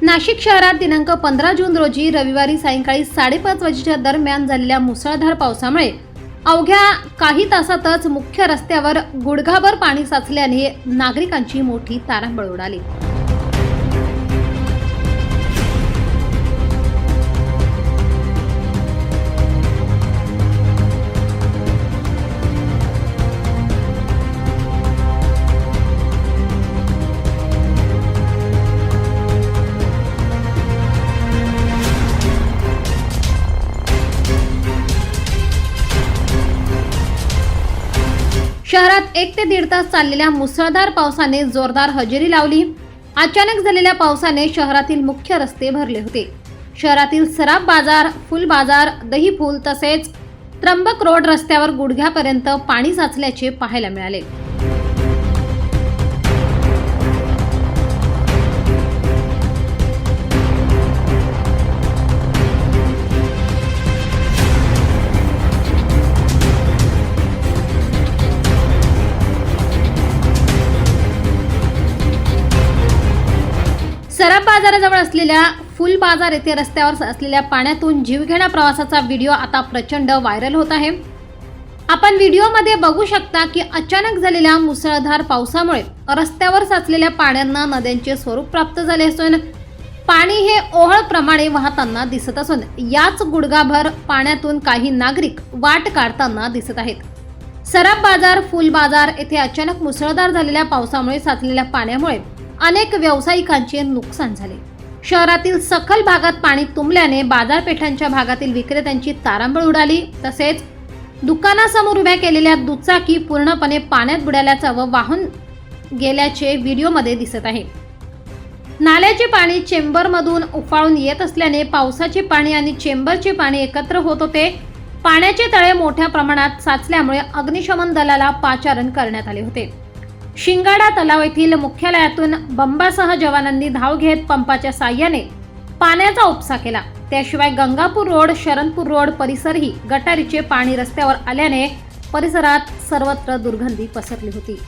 नाशिक शहरात दिनांक 15 जून रोजी रविवारी सायंकाळी 5:30 वाजेच्या दरम्यान झालेल्या मुसळधार पावसामुळे अवघ्या काही तासातच मुख्य रस्त्यावर गुडघाभर पाणी साचल्याने नागरिकांची मोठी तारांबळ उडाली। शहरात 1 ते 1.5 तास चाललेल्या मुसळधार पावसाने जोरदार हजेरी लावली। अचानक झालेल्या पावसाने शहरातील मुख्य रस्ते भरले होते। शहरातील सराफ बाजार, फुल बाजार, दही फूल तसेच त्र्यंबक रोड रस्त्यावर गुडघ्यापर्यंत पाणी साचल्याचे पाहायला मिळाले। सराफ बाजाराजवळ असलेल्या फुल बाजार येथे रस्त्यावर असलेल्या पाण्यातून जीवघेण्या प्रवासाचा व्हिडिओ आता प्रचंड व्हायरल होत आहे। आपण व्हिडिओमध्ये बघू शकता की अचानक झालेल्या मुसळधार पावसामुळे रस्त्यावर साचलेल्या पाण्याला नद्यांचे स्वरूप प्राप्त झाले असून पाणी हे ओहळप्रमाणे वाहताना दिसत असून याच गुडघाभर पाण्यातून काही नागरिक वाट काढताना दिसत आहेत। सराफ बाजार, फुल बाजार येथे अचानक मुसळधार झालेल्या पावसामुळे साचलेल्या पाण्यामुळे अनेक व्यावसायिकांचे नुकसान झाले। शहरातील सखल भागात पाणी तुंबल्याने बाजारपेठांच्या भागातील विक्रेत्यांची तारांबळ उडाली। तसेच दुकानासमोर उभ्या केलेल्या दुचाकी पूर्णपणे पाण्यात बुडाल्याचं व वाहून गेल्याचे व्हिडिओमध्ये दिसत आहे। नाल्याचे पाणी चेंबरमधून उफाळून येत असल्याने पावसाचे पाणी आणि चेंबरचे पाणी एकत्र होत होते। पाण्याचे तळे मोठ्या प्रमाणात साचल्यामुळे अग्निशमन दलाला पाचारण करण्यात आले होते। शिंगाडा तलाव येथील मुख्यालयातून बंबासह जवानांनी धाव घेत पंपाच्या साह्याने पाण्याचा उपसा केला। त्याशिवाय गंगापूर रोड, शरणपूर रोड परिसरही गटारीचे पाणी रस्त्यावर आल्याने परिसरात सर्वत्र दुर्गंधी पसरली होती।